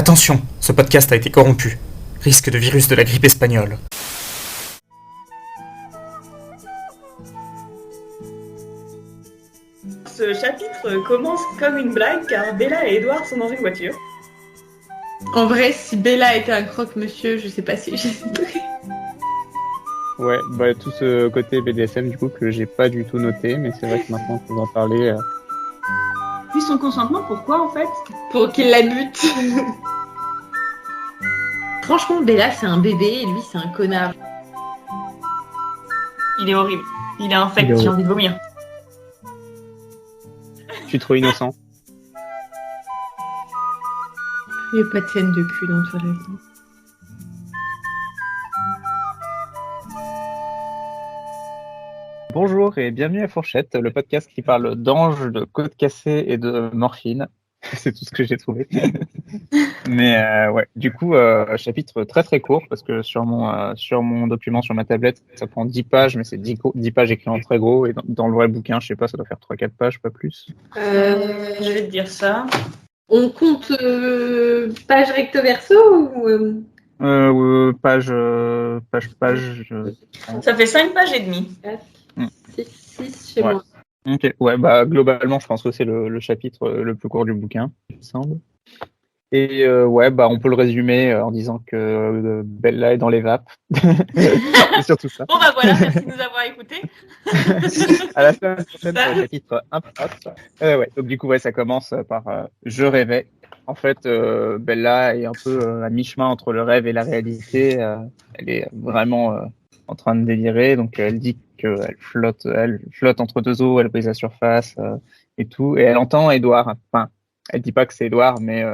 Attention, ce podcast a été corrompu. Risque de virus de la grippe espagnole. Ce chapitre commence comme une blague car Bella et Edward sont dans une voiture. En vrai, si Bella était un croque-monsieur, je sais pas si j'ai... Ouais, bah tout ce côté BDSM du coup que j'ai pas du tout noté, mais c'est vrai que maintenant que vous en parlez... Puis son consentement, pourquoi en fait? Pour qu'il la bute. Franchement, Bella, c'est un bébé et lui, c'est un connard. Il est horrible. Il est infect, Il est j'ai horrible. envie de vomir. Je suis trop innocent. Il n'y a pas de scène de cul dans Twilight. Bonjour et bienvenue à Fourchette, le podcast qui parle d'anges, de côtes cassées et de morphine. C'est tout ce que j'ai trouvé. Mais ouais, du coup, chapitre très très court parce que sur mon document, sur ma tablette, ça prend 10 pages, mais c'est 10 pages écrites en très gros. Et dans le vrai bouquin, je sais pas, ça doit faire 3-4 pages, pas plus. Je vais te dire ça. On compte page recto verso ou... Page. Ça fait 5 pages et demie. 6 chez Ouais. moi. Ok, ouais, bah globalement, je pense que c'est le chapitre le plus court du bouquin, il me semble. Et ouais, bah on peut le résumer en disant que Bella est dans les vapes. C'est surtout ça. Bon bah voilà, merci de nous avoir écoutés. À la semaine prochaine pour le chapitre 1. Ouais, donc du coup, ouais, ça commence par je rêvais. En fait, Bella est un peu à mi-chemin entre le rêve et la réalité. Elle est vraiment en train de délirer, donc elle dit qu'elle flotte entre deux eaux, elle brise la surface et tout, et elle entend Edward. Enfin, elle dit pas que c'est Edward, mais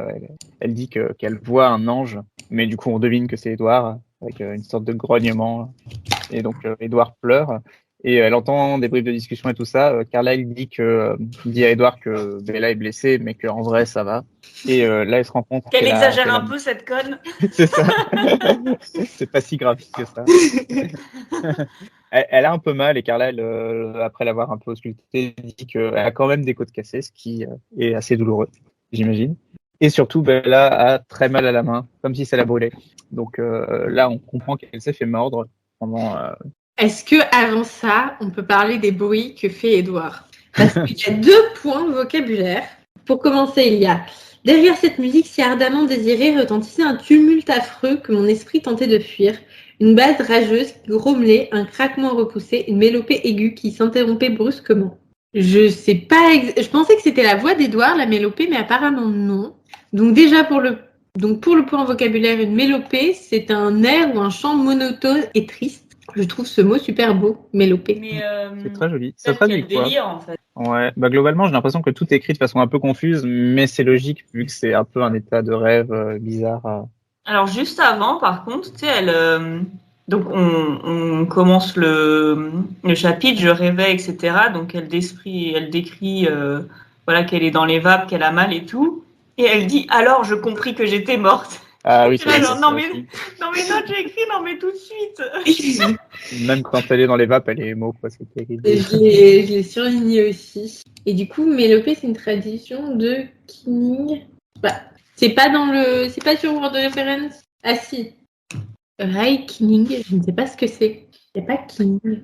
elle dit qu'elle voit un ange, mais du coup on devine que c'est Edward avec une sorte de grognement, et donc Edward pleure. Et elle entend des bribes de discussion et tout ça. Carlyle dit à Edward que Bella est blessée, mais qu'en vrai ça va. Et là, elle se rend compte Qu'elle exagère un peu cette conne. C'est ça. C'est pas si grave que ça. Elle a un peu mal et Carlyle, après l'avoir un peu auscultée, dit qu'elle a quand même des côtes cassées, ce qui est assez douloureux, j'imagine. Et surtout, Bella a très mal à la main, comme si ça la brûlait. Donc là, on comprend qu'elle s'est fait mordre pendant... Est-ce que avant ça, on peut parler des bruits que fait Edward? Parce qu'il y a 2 points de vocabulaire. Pour commencer, il y a derrière cette musique si ardemment désirée retentissait un tumulte affreux que mon esprit tentait de fuir. Une base rageuse qui grommelait, un craquement repoussé, une mélopée aiguë qui s'interrompait brusquement. Je sais pas, je pensais que c'était la voix d'Edward, la mélopée, mais apparemment non. Donc déjà pour le point vocabulaire, une mélopée, c'est un air ou un chant monotone et triste. Je trouve ce mot super beau, mélopée. Mais C'est très joli. Ça peut-être traduit quel quoi? délire en fait. Ouais, bah globalement, j'ai l'impression que tout est écrit de façon un peu confuse, mais c'est logique vu que c'est un peu un état de rêve bizarre. Alors juste avant, par contre, tu sais, donc on commence le chapitre, je rêvais, etc. Donc elle décrit voilà, qu'elle est dans les vapes, qu'elle a mal et tout. Et elle dit alors je compris que j'étais morte. Ah oui, Et là, genre, ça non mais aussi. j'ai écrit non mais tout de suite. Même quand elle est dans les vapes, elle est émo, quoi, c'est terrible. Je l'ai surligné aussi. Et du coup, mélopée, c'est une tradition de Kinning. Bah, c'est pas sur Word of Reference. Ah si. Ray Kinning, je ne sais pas ce que c'est. Il n'y a pas Kinning.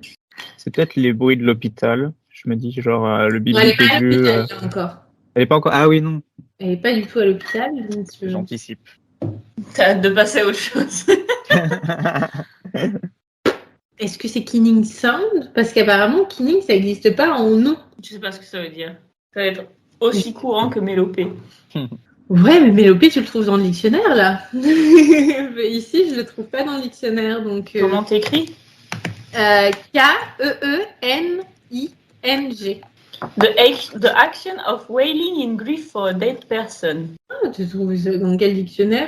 C'est peut-être les bruits de l'hôpital. Je me dis, genre, le bip Elle n'est bip pas à aigu. l'hôpital encore. Elle est pas encore. Ah oui, non. Elle n'est pas du tout à l'hôpital. donc, J'anticipe. T'as hâte de passer à autre chose. Est-ce que c'est Kinning Sound? Parce qu'apparemment, Kinning, ça n'existe pas en nom. Je sais pas ce que ça veut dire. Ça va être aussi courant que mélopée. Ouais, mais mélopée, tu le trouves dans le dictionnaire, là. Ici, je le trouve pas dans le dictionnaire, donc... Comment t'écris? K-E-E-N-I-N-G. The action of wailing in grief for a dead person. Ah, tu trouves ça dans quel dictionnaire?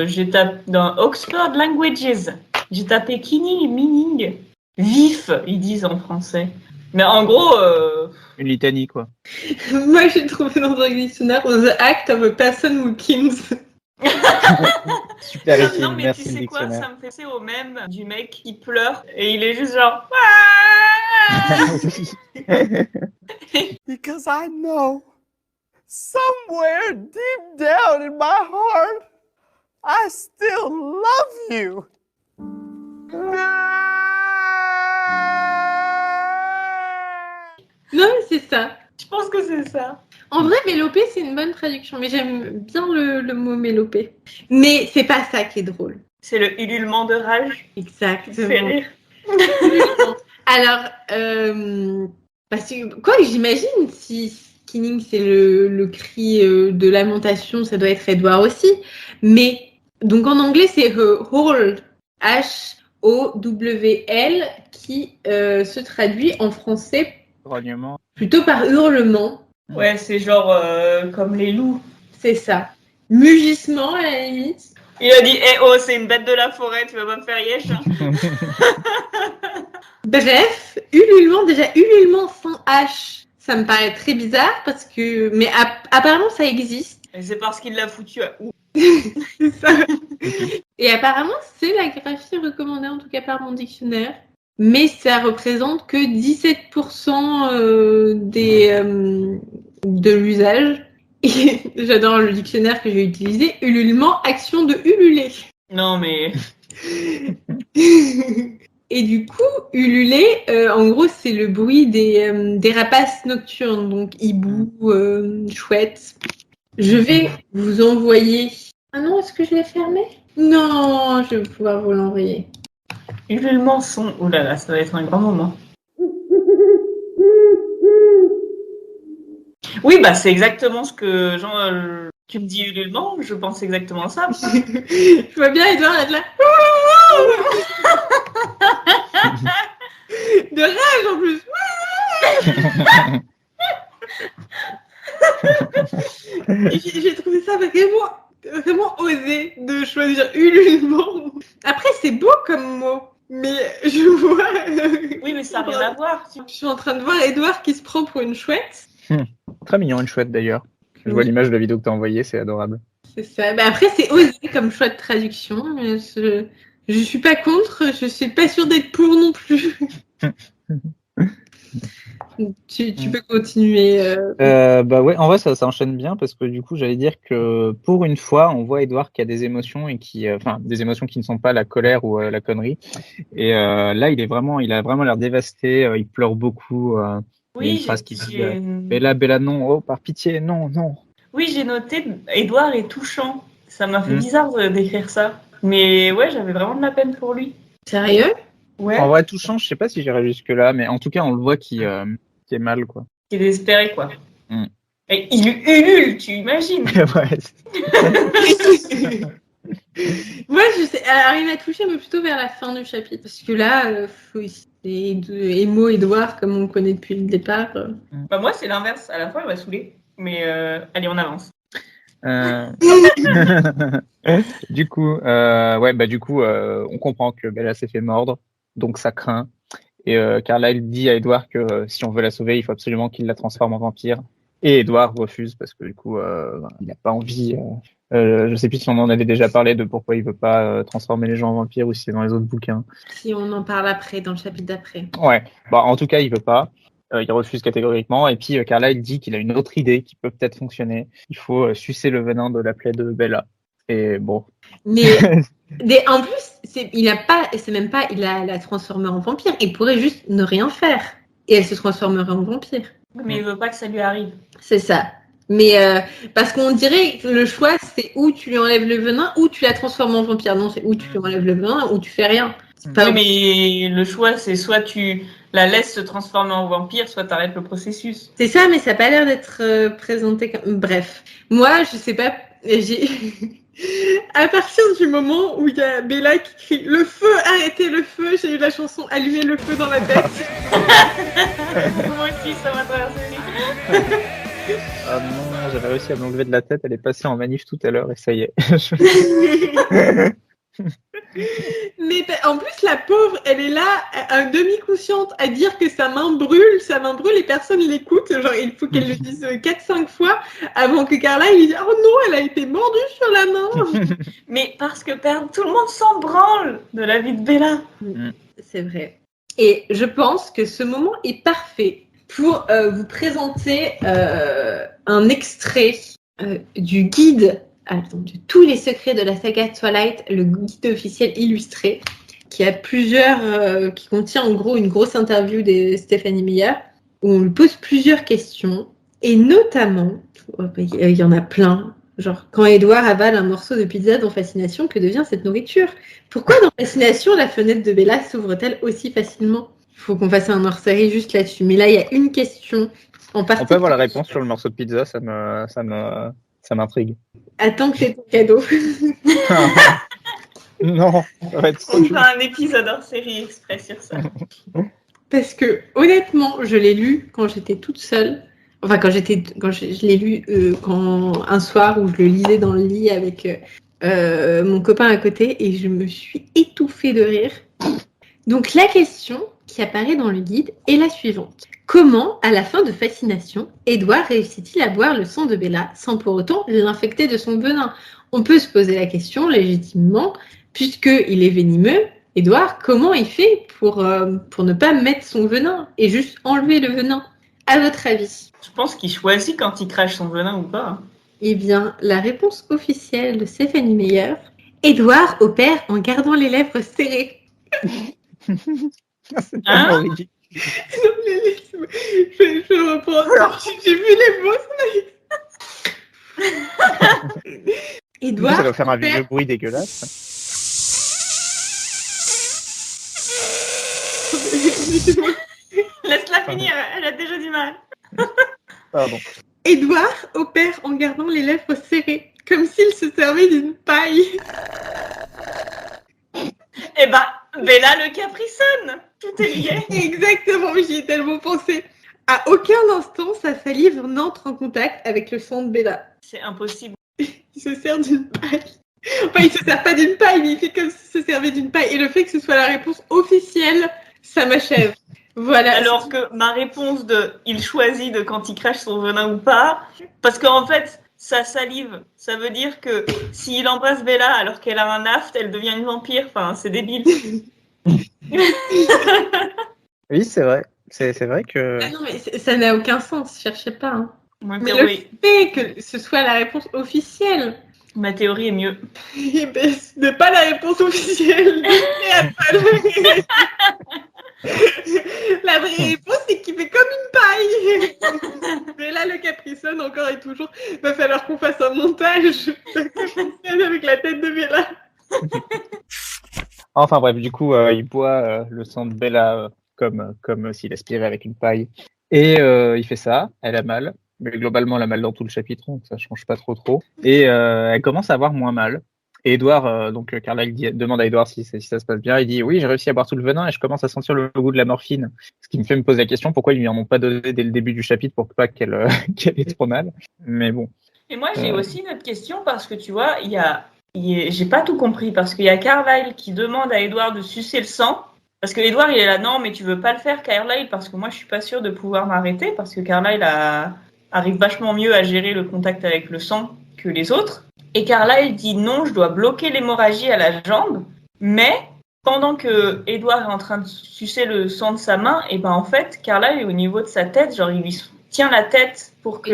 J'ai tapé dans Oxford Languages. J'ai tapé kinning, meaning, vif, ils disent en français. Mais en gros, Une litanie, quoi. Moi, j'ai trouvé dans un dictionnaire The act of a person who kills. Super non utile, mais merci tu le sais quoi, dictionnaire. ça me fait penser au même du mec qui pleure et il est juste genre. Because I know somewhere deep down in my heart I still love you. Non, mais c'est ça. Je pense que c'est ça. En vrai, mélopée, c'est une bonne traduction, mais j'aime bien le mot mélopée. Mais c'est pas ça qui est drôle. C'est le ululement de rage qui te fait Exactement. rire. Alors, parce que, quoi, j'imagine, si Skinning, c'est le cri de lamentation, ça doit être Edward aussi. Mais, donc en anglais, c'est howl, H-O-W-L, qui se traduit en français Grognement. plutôt par hurlement. Ouais, c'est genre comme les loups. C'est ça. Mugissement, à la limite. Il a dit « Eh oh, c'est une bête de la forêt, tu vas pas me faire yesh hein. Bref, ululement, déjà ululement sans H, ça me paraît très bizarre parce que, mais apparemment ça existe. » Et c'est parce qu'il l'a foutu à où. C'est ça. Et apparemment c'est la graphie recommandée en tout cas par mon dictionnaire, mais ça représente que 17% de l'usage. Et j'adore le dictionnaire que j'ai utilisé, ululement, action de ululer. Non, mais Et du coup, ululer, en gros, c'est le bruit des rapaces nocturnes, donc hibou, chouette. Je vais vous envoyer... Ah non, est-ce que je l'ai fermé? Non, je vais pouvoir vous l'envoyer. ululement son. Oh là là, ça va être un grand moment. Oui, bah c'est exactement ce que tu me dis ululement, je pense exactement ça. Je vois bien Edouard être là. De rage en plus. J'ai trouvé ça vraiment osé de choisir ululement. Après, c'est beau comme mot, mais je vois. Oui, mais ça n'a rien à voir. Je suis en train de voir Edouard qui se prend pour une chouette. Très mignon, une chouette d'ailleurs. Je vois l'image de la vidéo que t'as envoyée, c'est adorable. C'est ça. Mais après, c'est osé comme choix de traduction. Mais je suis pas contre, je suis pas sûre d'être pour non plus. Tu peux continuer. Bah ouais, en vrai ça enchaîne bien parce que du coup j'allais dire que pour une fois on voit Edouard qui a des émotions et des émotions qui ne sont pas la colère ou la connerie. Et là il a vraiment l'air dévasté, il pleure beaucoup. Il y a une phrase qui dit Bella non, oh par pitié non. Oui, j'ai noté Edouard est touchant. Ça m'a fait bizarre d'écrire ça. Mais ouais, j'avais vraiment de la peine pour lui. Sérieux? Ouais. En vrai touchant, je sais pas si j'irai jusque là, mais en tout cas on le voit qui est mal quoi. Qui est désespéré quoi. Mm. Et il ulule, tu imagines? Ouais. Moi, je sais. Alors, il m'a touché, mais plutôt vers la fin du chapitre. Parce que là, c'est émo Edouard, comme on le connaît depuis le départ. Bah, moi, c'est l'inverse. À la fois, il m'a saoulé. Mais allez, on avance. Du coup, on comprend que Bella s'est fait mordre, donc ça craint. Et Carla, elle dit à Edouard que si on veut la sauver, il faut absolument qu'il la transforme en vampire. Et Edouard refuse parce que du coup, il n'a pas envie. Je sais plus si on en avait déjà parlé de pourquoi il veut pas transformer les gens en vampires ou si c'est dans les autres bouquins. Si on en parle après, dans le chapitre d'après. Ouais. Bah, en tout cas, il veut pas. Il refuse catégoriquement. Et puis Carla, il dit qu'il a une autre idée qui peut peut-être fonctionner. Il faut sucer le venin de la plaie de Bella. Et bon. Mais en plus, il la transformée en vampire. Il pourrait juste ne rien faire. Et elle se transformerait en vampire. Mais il veut pas que ça lui arrive. C'est ça. Mais parce qu'on dirait que le choix, c'est où tu lui enlèves le venin ou tu la transformes en vampire. Non, c'est où tu lui enlèves le venin ou tu fais rien. Oui, mais le choix, c'est soit tu la laisses se transformer en vampire, soit tu arrêtes le processus. C'est ça, mais ça n'a pas l'air d'être présenté comme... Bref. Moi, je sais pas... À partir du moment où il y a Bella qui crie « Le feu, arrêtez le feu !» j'ai eu la chanson « Allumer le feu » dans la tête. Moi aussi, ça m'a traversé. Ah non, j'avais réussi à me l'enlever de la tête, elle est passée en manif tout à l'heure et ça y est. Mais en plus, la pauvre, elle est là, demi-consciente, à dire que sa main brûle et personne l'écoute. Genre, il faut qu'elle le dise 4-5 fois avant que Carla, il dise « Oh non, elle a été mordue sur la main !» Mais parce que tout le monde s'en branle de la vie de Bella. C'est vrai. Et je pense que ce moment est parfait pour vous présenter un extrait du guide de tous les secrets de la saga Twilight, le guide officiel illustré, qui a qui contient en gros une grosse interview de Stephanie Meyer, où on lui pose plusieurs questions, et notamment, il y en a plein, genre quand Edward avale un morceau de pizza dans Fascination, que devient cette nourriture? Pourquoi dans Fascination, la fenêtre de Bella s'ouvre-t-elle aussi facilement? Il faut qu'on fasse un hors-série juste là-dessus, mais là il y a une question en On particulier. peut avoir la réponse sur le morceau de pizza, ça m'intrigue. Attends que c'est ton cadeau. Non, ça va être trop On dur. fera un épisode hors série exprès sur ça. Parce que honnêtement, je l'ai lu quand j'étais toute seule. Enfin, je l'ai lu un soir où je le lisais dans le lit avec mon copain à côté et je me suis étouffée de rire. Donc la question qui apparaît dans le guide est la suivante. Comment, à la fin de Fascination, Edward réussit-il à boire le sang de Bella sans pour autant l'infecter de son venin? On peut se poser la question légitimement, puisqu'il est venimeux. Edward, comment il fait pour ne pas mettre son venin et juste enlever le venin? À votre avis? Je pense qu'il choisit quand il crache son venin ou pas. Eh bien, la réponse officielle de Stephanie Meyer, Edward opère en gardant les lèvres serrées. C'est Hein tellement ridicule. Je reprends. J'ai vu les mots. Edward Ça doit faire un opère- vieux bruit dégueulasse. Laisse-la finir, elle a déjà du mal. Pardon. Edward opère en gardant les lèvres serrées, comme s'il se servait d'une paille. Eh ben, Bella le Capricone. Tout est lié. Exactement, j'y ai tellement pensé. À aucun instant, sa salive n'entre en contact avec le sang de Bella. C'est impossible. Il se sert d'une paille. Enfin, il se sert pas d'une paille, mais il fait comme s'il se servait d'une paille. Et le fait que ce soit la réponse officielle, ça m'achève. Voilà. Alors que ma réponse de il choisit de quand il crache son venin ou pas, parce qu'en fait, sa salive, ça veut dire que s'il embrasse Bella alors qu'elle a un aft, elle devient une vampire. Enfin, c'est débile. Oui, c'est vrai. C'est vrai que. Ah non, mais ça n'a aucun sens, cherchez pas. Hein. Ma Mais théorie, le fait que ce soit la réponse officielle, ma théorie est mieux. eh ben, ce n'est pas la réponse officielle. La vraie réponse, c'est qu'il fait comme une paille. Mais là, le Capricone, encore et toujours, va falloir qu'on fasse un montage avec la tête de Bella. Enfin bref, du coup, il boit le sang de Bella comme s'il aspirait avec une paille. Et il fait ça, elle a mal. Mais globalement, elle a mal dans tout le chapitre, donc ça change pas trop. Et elle commence à avoir moins mal. Et Edward, Carlyle demande à Edward si ça se passe bien. Il dit oui, j'ai réussi à boire tout le venin et je commence à sentir le goût de la morphine. Ce qui me fait me poser la question pourquoi ils lui en ont pas donné dès le début du chapitre pour pas qu'elle ait trop mal. Mais bon. Et moi, j'ai aussi une autre question parce que tu vois, j'ai pas tout compris parce qu'il y a Carlyle qui demande à Edward de sucer le sang. Parce que Edward, il est là, non, mais tu veux pas le faire, Carlyle, parce que moi, je suis pas sûre de pouvoir m'arrêter parce que Carlyle arrive vachement mieux à gérer le contact avec le sang que les autres. Et Carlyle dit non, je dois bloquer l'hémorragie à la jambe, mais pendant que Edward est en train de sucer le sang de sa main, et ben en fait, Carlyle est au niveau de sa tête, genre il lui tient la tête pour que...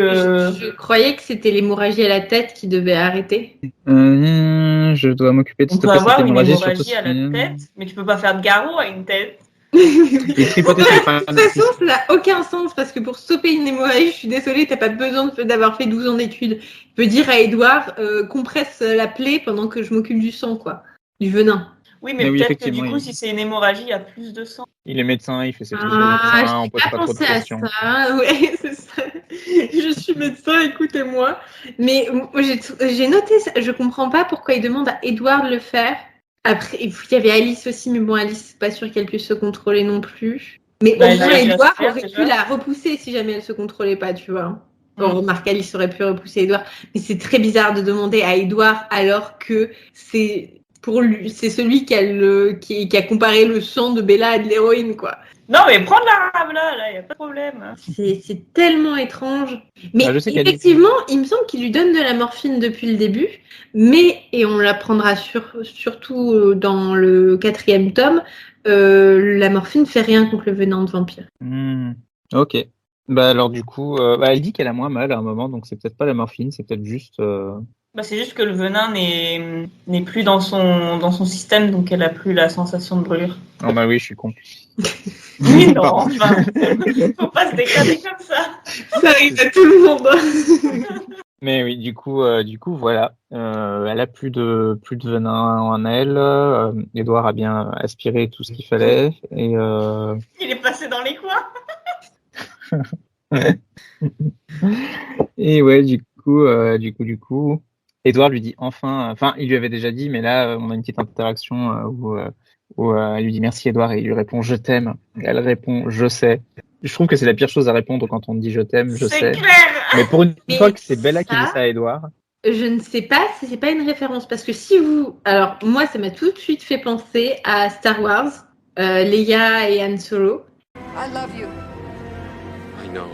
Je croyais que c'était l'hémorragie à la tête qui devait arrêter. Je dois m'occuper de On peut stopper avoir cette une hémorragie, hémorragie surtout à la si- tête, mais tu peux pas faire de garrot à une tête. Il tripotait sur les De toute façon, ça n'a aucun sens parce que pour stopper une hémorragie, je suis désolée, t'as pas besoin d'avoir fait 12 ans d'études. Tu peux dire à Edouard, compresse la plaie pendant que je m'occupe du sang, quoi. Du venin. Oui, mais Mais oui, peut-être que du effectivement, coup, il- si c'est une hémorragie, il y a plus de sang. Il est médecin, il fait ses trucs de Ah, médecin, on j'ai pose pas pas trop de pensé à questions. ça. Ouais, c'est ça. Je suis médecin, écoutez-moi. Mais moi, j'ai noté ça. Je comprends pas pourquoi il demande à Edouard de le faire. Après, il y avait Alice aussi, mais bon, Alice, c'est pas sûr qu'elle puisse se contrôler non plus. Mais Bah, au elle moins, arrive à Edouard se faire, aurait déjà. pu la repousser si jamais elle se contrôlait pas, tu vois. Bon, remarque, Alice aurait pu repousser Edouard. Mais c'est très bizarre de demander à Edouard alors que c'est pour lui, c'est celui qui a comparé le sang de Bella à de l'héroïne, quoi. Non, mais prends de la rave là, il n'y a pas de problème. C'est tellement étrange. Mais Ah, je sais qu'elle dit- effectivement, il me semble qu'il lui donne de la morphine depuis le début. Mais, et on l'apprendra surtout dans le 4e tome, la morphine fait rien contre le venin de vampire. Ok. Bah alors du coup, elle dit qu'elle a moins mal à un moment, donc c'est peut-être pas la morphine, c'est peut-être juste. Bah, c'est juste que le venin n'est plus dans son système, donc elle a plus la sensation de brûlure. Oh bah oui, je suis con. Oui, non, Pardon. enfin, faut pas se dégrader comme ça. Ça arrive à tout le monde. Mais oui, du coup, voilà. Elle a plus de venin en elle. Édouard a bien aspiré tout ce qu'il fallait. Et Il est passé dans les coins. et ouais, du coup, Édouard lui dit enfin, il lui avait déjà dit, mais là, on a une petite interaction où elle lui dit merci Édouard et il lui répond je t'aime. Elle répond je sais. Je trouve que c'est la pire chose à répondre quand on dit je t'aime, je C'est sais. clair. Mais pour une Mais fois que c'est Bella qui ça- dit ça à Édouard. Je ne sais pas si c'est pas une référence parce que si vous, alors moi ça m'a tout de suite fait penser à Star Wars, Leia et Han Solo, I love you. I know.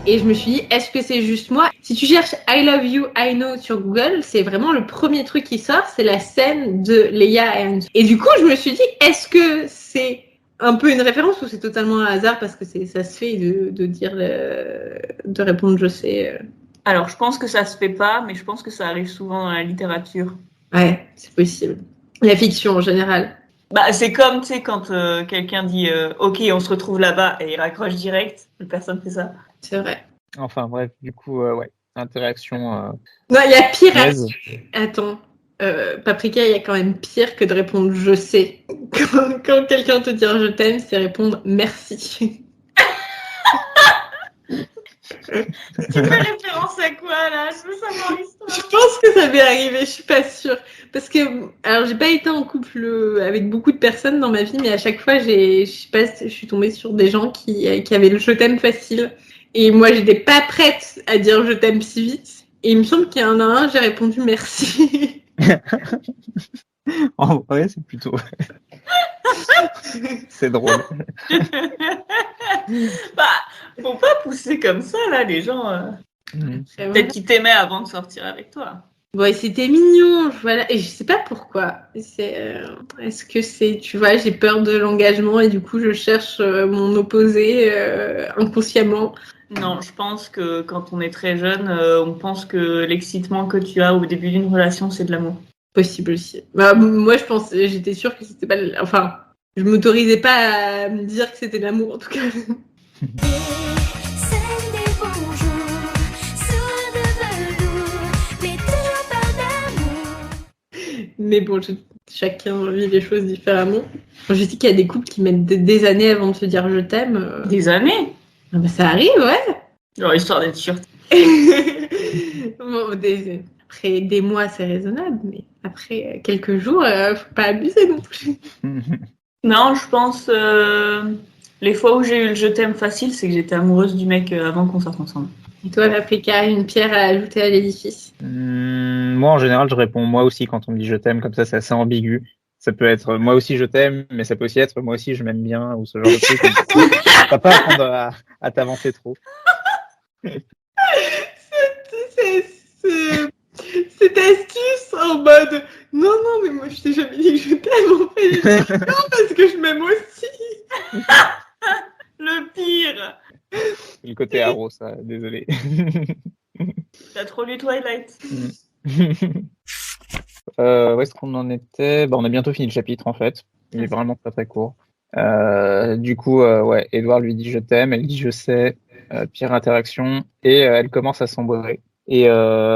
et je me suis dit est-ce que c'est juste moi? Si tu cherches I Love You, I Know sur Google, c'est vraiment le premier truc qui sort, c'est la scène de Leia et Han Solo. Et du coup je me suis dit est-ce que c'est un peu une référence ou c'est totalement un hasard parce que ça se fait de dire de répondre je sais. Alors, je pense que ça se fait pas, mais je pense que ça arrive souvent dans la littérature. Ouais, c'est possible. La fiction en général. Bah, c'est comme, tu sais, quand quelqu'un dit OK, on se retrouve là-bas et il raccroche direct. Plus personne fait ça. C'est vrai. Enfin bref, du coup, ouais, interaction. Non, il y a pire. Yes. Attends. Paprika, il y a quand même pire que de répondre je sais. Quand quelqu'un te dit je t'aime, c'est répondre merci. Tu fais référence à quoi, là? Je veux savoir Je l'histoire. pense que ça m'est arrivé, je suis pas sûre. Parce que, alors, j'ai pas été en couple avec beaucoup de personnes dans ma vie, mais à chaque fois, je sais pas, je suis tombée sur des gens qui avaient le je t'aime facile. Et moi, j'étais pas prête à dire je t'aime si vite. Et il me semble qu'il y en a un, j'ai répondu merci. En vrai, c'est plutôt. C'est drôle. Bah, faut pas pousser comme ça, là, les gens. Peut-être qu'ils t'aimaient avant de sortir avec toi. Bon, et c'était mignon, voilà. Et je sais pas pourquoi. Est-ce que c'est, tu vois, j'ai peur de l'engagement et du coup, je cherche mon opposé inconsciemment. Non, je pense que quand on est très jeune, on pense que l'excitement que tu as au début d'une relation, c'est de l'amour. Possible aussi. Bah, moi, j'étais sûre que c'était pas. Enfin, je m'autorisais pas à me dire que c'était de l'amour en tout cas. C'est des bons jours, sourds de velours, mais toujours pas d'amour. Mais bon, chacun vit les choses différemment. Je sais qu'il y a des couples qui mettent des années avant de se dire je t'aime. Des années. Ah bah, ça arrive, ouais. Genre, histoire d'être sûre. Bon, après des mois, c'est raisonnable, mais après quelques jours, faut pas abuser non plus. Non, je pense. Les fois où j'ai eu le je t'aime facile, c'est que j'étais amoureuse du mec avant qu'on sorte ensemble. Et toi, Paprika, une pierre à ajouter à l'édifice? Moi, en général, je réponds moi aussi quand on me dit je t'aime, comme ça, c'est assez ambigu. Ça peut être moi aussi je t'aime, mais ça peut aussi être moi aussi je m'aime bien, ou ce genre de truc. T'as pas à apprendre à t'avancer trop. Cette astuce en mode non, mais moi je t'ai jamais dit que je t'aime en fait. Je dis non, parce que je m'aime aussi. Le pire. Le côté haro, ça, désolé. T'as trop lu Twilight. Où est-ce qu'on en était? On a bientôt fini le chapitre en fait. Il est vraiment très très court. Du coup, ouais, Édouard lui dit je t'aime, elle dit je sais, pire interaction, et elle commence à s'embourrer. Et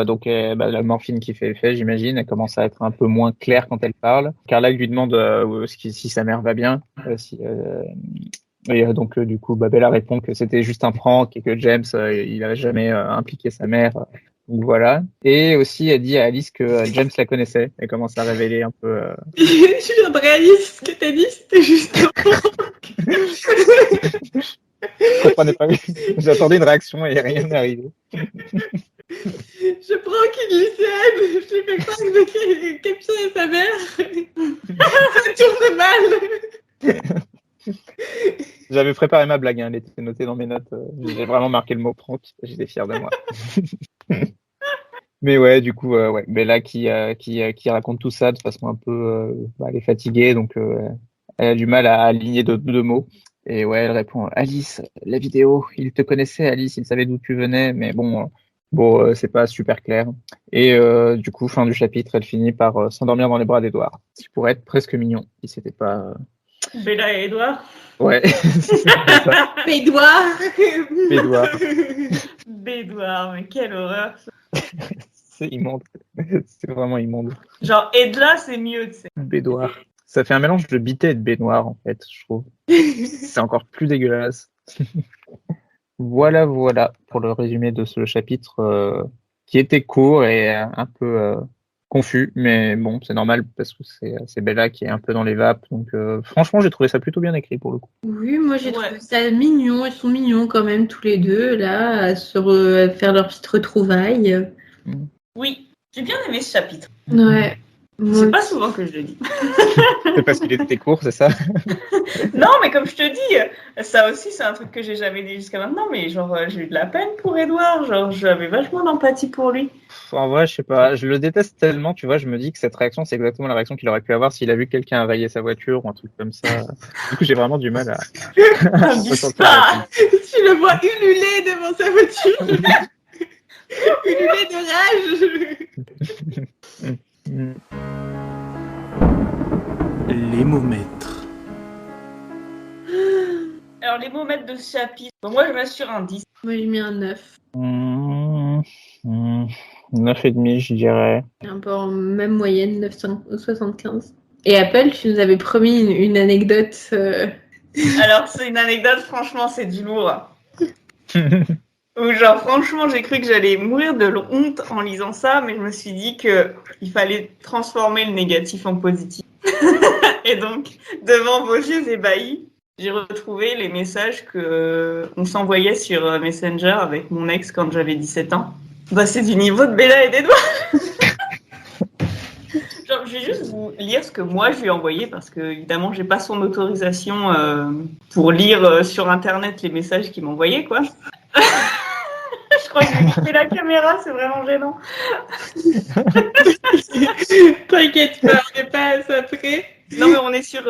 donc la morphine qui fait effet, j'imagine, elle commence à être un peu moins claire quand elle parle. Carla lui demande si sa mère va bien. Donc du coup, Bella répond que c'était juste un prank et que James, il n'avait jamais impliqué sa mère. Donc voilà. Et aussi, elle dit à Alice que James la connaissait. Elle commence à révéler un peu. Je viens de réaliser ce que t'as dit, c'était juste un prank. Je comprenais pas. J'attendais une réaction et rien n'est arrivé. Je prank une lycéenne, je lui fais croire que j'ai capturé sa mère. Ça tourne mal. J'avais préparé ma blague, hein, elle était notée dans mes notes. J'ai vraiment marqué le mot prank, j'étais fier de moi. Mais ouais, du coup, ouais, Bella qui raconte tout ça de façon un peu, elle est fatiguée, donc elle a du mal à aligner deux mots. Et ouais, elle répond Alice, la vidéo, il te connaissait, Alice, il savait d'où tu venais, mais bon, Bon, c'est pas super clair. Et du coup, fin du chapitre, elle finit par s'endormir dans les bras d'Edouard. Ce qui pourrait être presque mignon si c'était pas. Bella et Edouard. Ouais, c'est ça. Bédouard. Bédouard. Bédouard, mais quelle horreur. C'est immonde. C'est vraiment immonde. Genre, Edla, c'est mieux, tu sais. Bédouard. Ça fait un mélange de bitais et de baignoire, en fait, je trouve. C'est encore plus dégueulasse. Voilà pour le résumé de ce chapitre qui était court et un peu confus, mais bon, c'est normal parce que c'est Bella qui est un peu dans les vapes, donc franchement, j'ai trouvé ça plutôt bien écrit pour le coup. Oui, moi j'ai Ouais. trouvé ça mignon. Ils sont mignons quand même tous les deux là, à faire leur petite retrouvaille. Oui, j'ai bien aimé ce chapitre. Ouais. Moi, C'est pas souvent que je le dis. C'est parce qu'il était court, c'est ça? Non, mais comme je te dis, ça aussi, c'est un truc que j'ai jamais dit jusqu'à maintenant, mais genre, j'ai eu de la peine pour Edouard, genre, j'avais vachement d'empathie pour lui. En vrai, je sais pas, je le déteste tellement, tu vois, je me dis que cette réaction, c'est exactement la réaction qu'il aurait pu avoir s'il a vu quelqu'un availler sa voiture ou un truc comme ça. Du coup, j'ai vraiment du mal à Abuse pas. tu le vois ululer devant sa voiture. Ululer de rage. Les mots maîtres. Alors, les mots maîtres de ce chapitre, bon, moi, je reste sur un 10. Moi j'ai mis un 9. 9,5, je dirais. Un peu en même moyenne, 9,75. Et Apple, tu nous avais promis une anecdote. Alors, c'est une anecdote, franchement, c'est du lourd. Où genre, franchement, j'ai cru que j'allais mourir de honte en lisant ça, mais je me suis dit que il fallait transformer le négatif en positif. Et donc, devant vos yeux ébahis, j'ai retrouvé les messages que on s'envoyait sur Messenger avec mon ex quand j'avais 17 ans. Bah, c'est du niveau de Bella et d'Edouard. Genre, je vais juste vous lire ce que moi je lui ai envoyé parce que, évidemment, j'ai pas son autorisation pour lire sur Internet les messages qu'il m'envoyait, quoi. Je crois que j'ai coupé la caméra, c'est vraiment gênant. T'inquiète pas, on n'est pas à ça près. Non, mais on est sur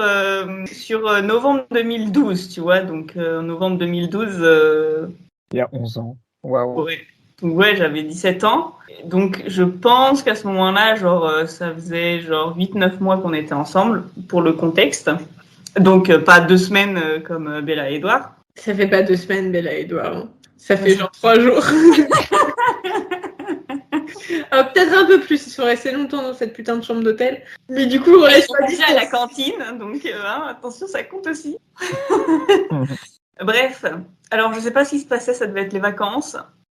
novembre 2012, tu vois. Donc, novembre 2012, Il y a 11 ans. Waouh. ouais. Donc, ouais, j'avais 17 ans. Donc, je pense qu'à ce moment-là, genre, ça faisait genre 8-9 mois qu'on était ensemble, pour le contexte. Donc, pas 2 semaines comme Bella et Edouard. Ça fait pas 2 semaines, Bella et Edouard. Hein. Ça fait genre 3 jours. Alors, peut-être un peu plus, ils sont restés longtemps dans cette putain de chambre d'hôtel. Mais du coup, on Ils laisse sont pas déjà à la cantine, donc attention, ça compte aussi. Bref, alors je sais pas ce qui se passait, ça devait être les vacances,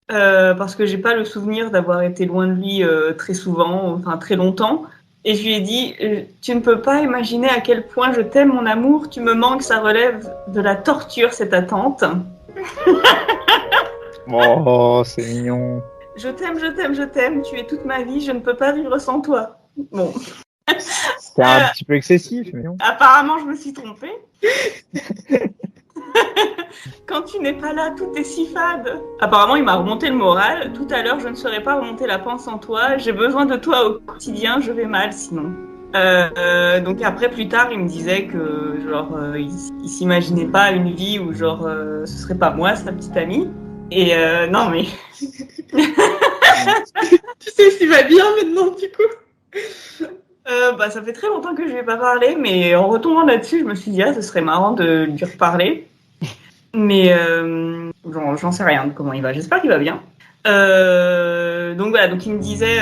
parce que j'ai pas le souvenir d'avoir été loin de lui très souvent, enfin très longtemps. Et je lui ai dit, tu ne peux pas imaginer à quel point je t'aime, mon amour, tu me manques, ça relève de la torture, cette attente. Oh, c'est mignon. Je t'aime, je t'aime, je t'aime, tu es toute ma vie, je ne peux pas vivre sans toi. Bon. C'est un petit peu excessif, mais non. Apparemment, je me suis trompée. Quand tu n'es pas là, tout est si fade. Apparemment, il m'a remonté le moral. Tout à l'heure, je ne saurais pas remonter la pente sans toi. J'ai besoin de toi au quotidien, je vais mal sinon. Donc après, plus tard, il me disait que genre, il s'imaginait pas une vie où genre, ce serait pas moi, sa petite amie. Et non mais... Tu sais s'il va bien maintenant, du coup. Bah, ça fait très longtemps que je lui ai pas parlé, mais en retombant là-dessus, je me suis dit, ah, ce serait marrant de lui reparler. Mais j'en sais rien de comment il va. J'espère qu'il va bien. Donc voilà, donc il me disait,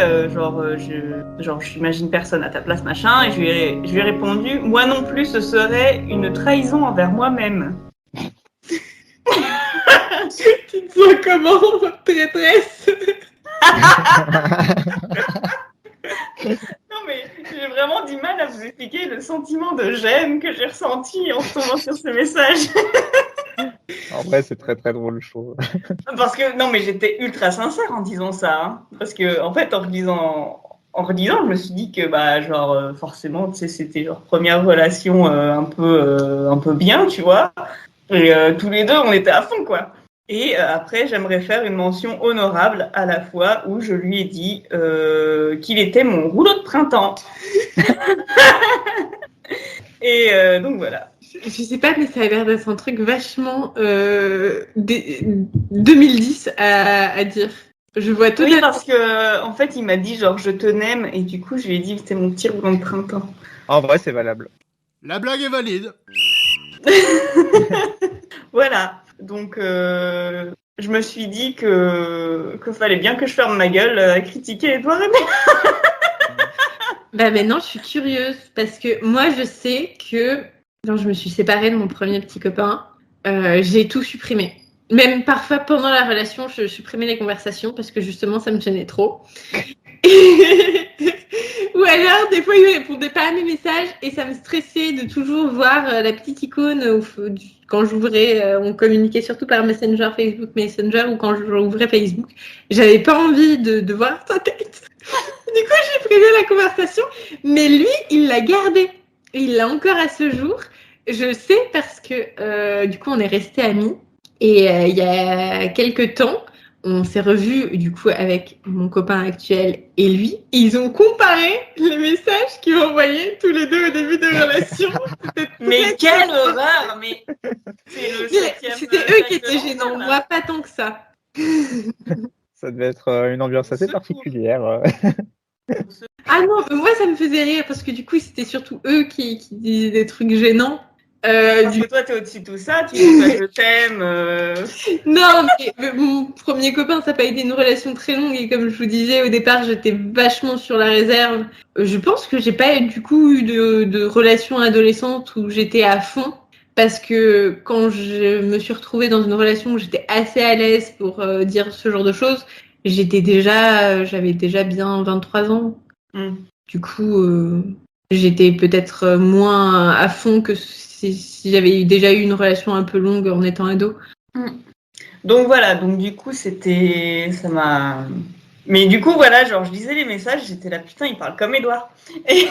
j'imagine personne à ta place, machin, et je lui ai répondu, moi non plus, ce serait une trahison envers moi-même. Tu te sens comment, traîtresse? Non mais j'ai vraiment du mal à vous expliquer le sentiment de gêne que j'ai ressenti en tombant sur ce message. En vrai, c'est très très drôle, je trouve. Parce que, non mais j'étais ultra sincère en disant ça. Hein. Parce que, en fait, en relisant, je me suis dit que, bah, genre, forcément, tu sais, c'était genre première relation un peu bien, tu vois. Et tous les deux, on était à fond, quoi. Et après, j'aimerais faire une mention honorable à la fois où je lui ai dit qu'il était mon rouleau de printemps. Et donc voilà. Je sais pas, mais ça a l'air d'être un truc vachement 2010 à dire. Je vois tout Oui, à parce que en fait, il m'a dit genre je te n'aime et du coup, je lui ai dit c'était mon petit roulant de printemps. En vrai, c'est valable. La blague est valide. Voilà. Donc, je me suis dit que fallait bien que je ferme ma gueule à critiquer Edouard Aimé. Bah maintenant, je suis curieuse parce que moi, je sais que quand je me suis séparée de mon premier petit copain, j'ai tout supprimé. Même parfois pendant la relation, je supprimais les conversations parce que justement, ça me gênait trop. Ou alors, des fois, il ne répondait pas à mes messages et ça me stressait de toujours voir la petite icône quand j'ouvrais, on communiquait surtout par Messenger, Facebook Messenger ou quand j'ouvrais Facebook. J'avais pas envie de voir sa tête. Du coup, j'ai supprimé la conversation, mais lui, il l'a gardée. Il l'a encore à ce jour. Je sais parce que du coup, on est restés amis et il y a quelques temps, on s'est revus du coup avec mon copain actuel et lui. Ils ont comparé les messages qu'ils m'envoyaient tous les deux au début de la relation. Mais quelle horreur! Mais c'est le septième. C'était eux qui cercle étaient d'enfer, gênants, là. moi pas tant que ça. Ça devait être une ambiance assez particulière. Ah non, mais moi ça me faisait rire parce que du coup c'était surtout eux qui disaient des trucs gênants. Parce que toi, t'es au-dessus de tout ça, tu dis pas je t'aime. Non, mais mon premier copain, ça n'a pas été une relation très longue et comme je vous disais au départ, j'étais vachement sur la réserve. Je pense que j'ai pas du coup eu de relation adolescente où j'étais à fond parce que quand je me suis retrouvée dans une relation où j'étais assez à l'aise pour dire ce genre de choses, j'avais déjà bien 23 ans. Mm. Du coup, j'étais peut-être moins à fond que si j'avais déjà eu une relation un peu longue en étant ado. Donc voilà, donc du coup, ça m'a. Mais du coup, voilà, genre, je lisais les messages, j'étais là, putain, il parle comme Edouard. Et...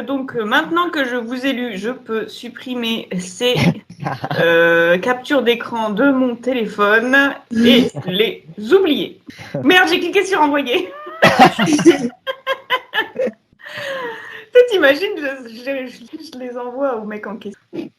donc, maintenant que je vous ai lu, je peux supprimer ces captures d'écran de mon téléphone et les oublier. Merde, j'ai cliqué sur envoyer. T'imagines, je les envoie au mec en question.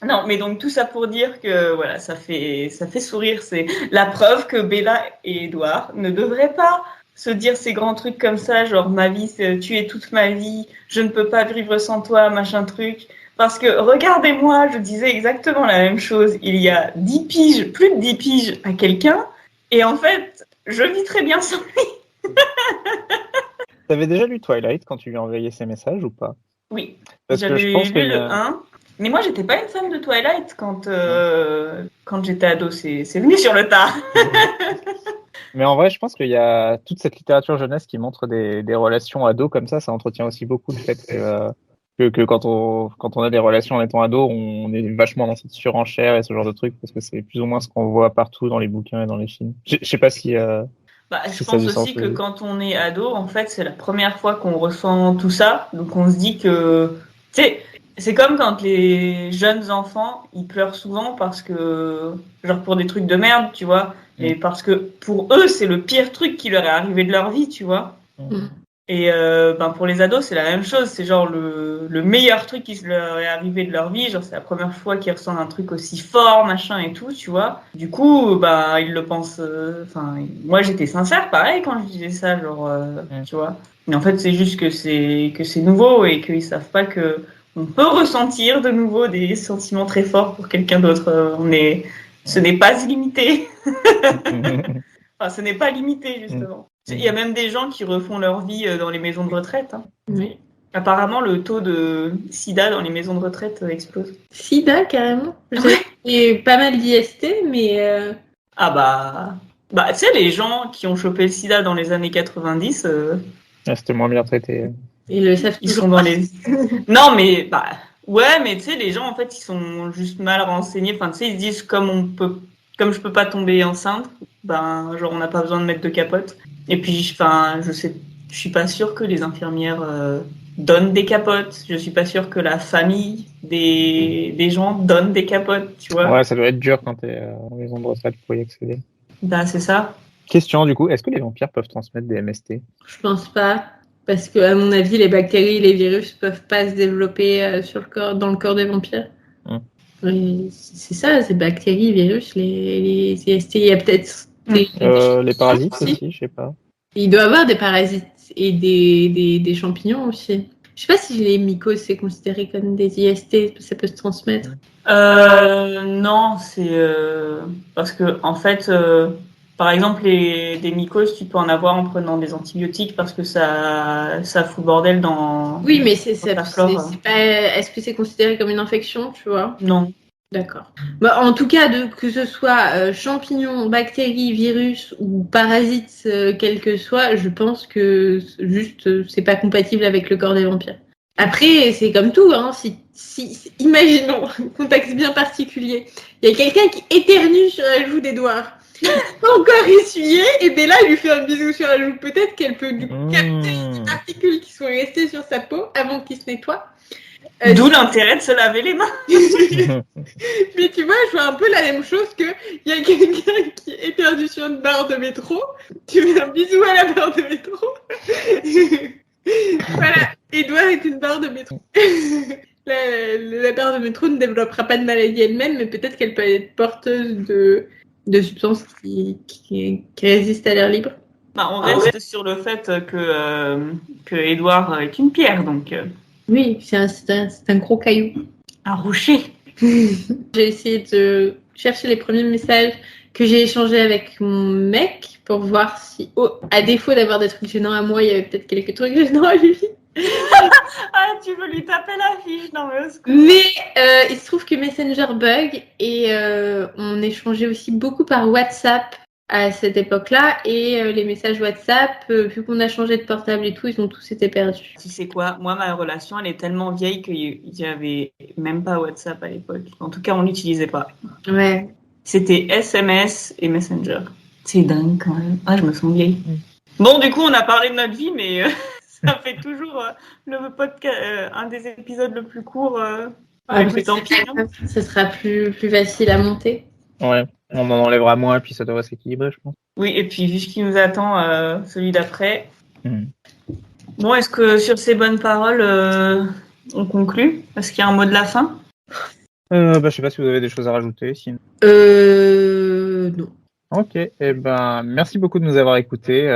Non, mais donc tout ça pour dire que voilà, ça fait sourire. C'est la preuve que Bella et Edouard ne devraient pas se dire ces grands trucs comme ça, genre ma vie, tu es toute ma vie, je ne peux pas vivre sans toi, machin truc. Parce que regardez-moi, je disais exactement la même chose il y a 10 piges, plus de 10 piges à quelqu'un, et en fait, je vis très bien sans lui. T'avais déjà lu Twilight quand tu lui as envoyé ces messages ou pas? Oui, Parce que j'avais je pense lu qu'il y le a... 1. Mais moi, j'étais pas une fan de Twilight quand j'étais ado. C'est venu sur le tard. Mais en vrai, je pense qu'il y a toute cette littérature jeunesse qui montre des relations ados comme ça entretient aussi beaucoup le fait que quand on a des relations en étant ado, on est vachement dans cette surenchère et ce genre de trucs parce que c'est plus ou moins ce qu'on voit partout dans les bouquins et dans les films. Je sais pas si... Bah, si je ça a pense du sens, aussi que oui. quand on est ado, en fait, c'est la première fois qu'on ressent tout ça. Donc, on se dit que, tu sais, c'est comme quand les jeunes enfants, ils pleurent souvent parce que, genre pour des trucs de merde, tu vois, et parce que pour eux, c'est le pire truc qui leur est arrivé de leur vie, tu vois. Et pour les ados, c'est la même chose. C'est genre le meilleur truc qui leur est arrivé de leur vie. Genre, c'est la première fois qu'ils ressentent un truc aussi fort, machin et tout, tu vois. Du coup, ils le pensent. Moi, j'étais sincère, pareil, quand je disais ça, genre, tu vois. Mais en fait, c'est juste que c'est nouveau et qu'ils savent pas que on peut ressentir de nouveau des sentiments très forts pour quelqu'un d'autre. Ce n'est pas illimité. Enfin, ce n'est pas limité, justement. Il y a même des gens qui refont leur vie dans les maisons de retraite. Hein. Oui. Apparemment, le taux de sida dans les maisons de retraite explose. Sida, carrément. J'ai pas mal d'IST, mais... Ah tu sais, les gens qui ont chopé le sida dans les années 90, C'était moins bien traité. Ils le savent ils toujours sont dans pas. les... Non, mais... ouais, mais tu sais, les gens, en fait, ils sont juste mal renseignés. Enfin, tu sais, ils se disent, comme je peux pas tomber enceinte, genre, on n'a pas besoin de mettre de capote. Et puis, je suis pas sûre que les infirmières donnent des capotes. Je suis pas sûre que la famille des gens donne des capotes, tu vois. Ouais, ça doit être dur quand t'es en maison de retraite pour y accéder. C'est ça. Question du coup, est-ce que les vampires peuvent transmettre des MST? Je pense pas. Parce que, à mon avis, les bactéries et les virus peuvent pas se développer dans le corps des vampires. Oui, c'est ça, c'est bactéries, virus, les IST. Il y a peut-être Les parasites aussi, je sais pas. Il doit y avoir des parasites et des champignons aussi. Je sais pas si les mycoses c'est considéré comme des IST, ça peut se transmettre. Non, c'est parce que en fait, par exemple, des mycoses, tu peux en avoir en prenant des antibiotiques parce que ça fout le bordel dans. Oui, mais dans ta flore. c'est pas. Est-ce que c'est considéré comme une infection, tu vois? Non. D'accord. Bah, en tout cas, que ce soit champignons, bactéries, virus ou parasites, quel que soit, je pense que juste c'est pas compatible avec le corps des vampires. Après, c'est comme tout, hein. Imaginons un contexte bien particulier. Il y a quelqu'un qui éternue sur la joue d'Edouard. Pas encore essuyé, et Bella lui fait un bisou sur la joue. Peut-être qu'elle peut du coup capter les particules qui sont restées sur sa peau avant qu'il se nettoie. D'où l'intérêt de se laver les mains. Mais tu vois, je vois un peu la même chose que il y a quelqu'un qui est perdu sur une barre de métro. Tu fais un bisou à la barre de métro. Voilà, Edouard est une barre de métro. La barre de métro ne développera pas de maladie elle-même, mais peut-être qu'elle peut être porteuse de substances qui résistent à l'air libre. Bah, on reste sur le fait que Edouard est une pierre, donc Oui, c'est un gros caillou. un rocher. J'ai essayé de chercher les premiers messages que j'ai échangés avec mon mec pour voir si, à défaut d'avoir des trucs gênants à moi, il y avait peut-être quelques trucs gênants à lui. Ah, tu veux lui taper la fiche? Non, mais Mais il se trouve que Messenger bug et on échangeait aussi beaucoup par WhatsApp à cette époque-là et les messages WhatsApp, vu qu'on a changé de portable et tout, ils ont tous été perdus. tu sais quoi? Moi, ma relation, elle est tellement vieille qu'il n'y avait même pas WhatsApp à l'époque. En tout cas, on n'utilisait pas. Ouais. C'était SMS et Messenger. C'est dingue quand même. Ah, je me sens vieille. Bon, du coup, on a parlé de notre vie, mais ça fait toujours le podcast, un des épisodes le plus court. Avec le temps qui vient. Ça sera plus facile à monter. Ouais, on en enlèvera moins, puis ça devrait s'équilibrer, je pense. Oui, et puis vu ce qui nous attend, celui d'après. Mm. Bon, est-ce que sur ces bonnes paroles, on conclut? Est-ce qu'il y a un mot de la fin? Je sais pas si vous avez des choses à rajouter, sinon. Non. Ok, eh ben, merci beaucoup de nous avoir écoutés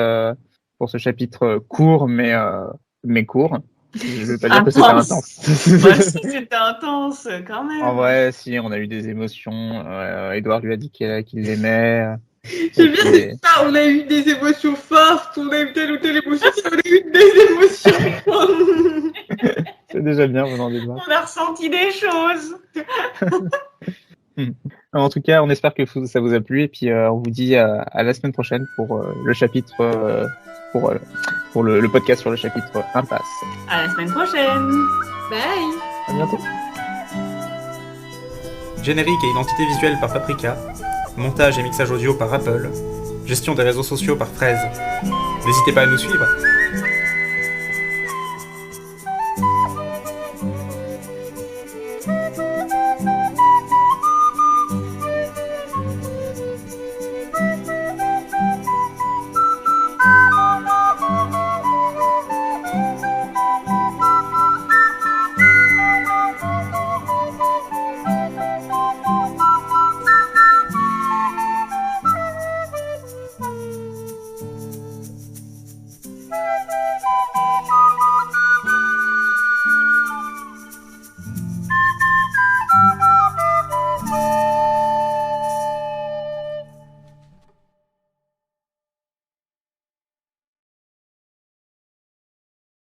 pour ce chapitre court, mais court. Je veux pas dire que c'était intense. Bah, si, c'était intense, quand même. En vrai, si, on a eu des émotions. Edouard lui a dit qu'il l'aimait. J'aime bien, c'est ça, on a eu des émotions fortes, on a eu telle ou telle émotion, on a eu des émotions. C'est déjà bien venant d'Edouard. On a ressenti des choses. En tout cas, on espère que ça vous a plu et puis on vous dit à la semaine prochaine pour le chapitre, pour le podcast sur le chapitre Impasse. À la semaine prochaine. Bye. À bientôt. Générique et identité visuelle par Paprika. Montage et mixage audio par Apple. Gestion des réseaux sociaux par Fraise. N'hésitez pas à nous suivre.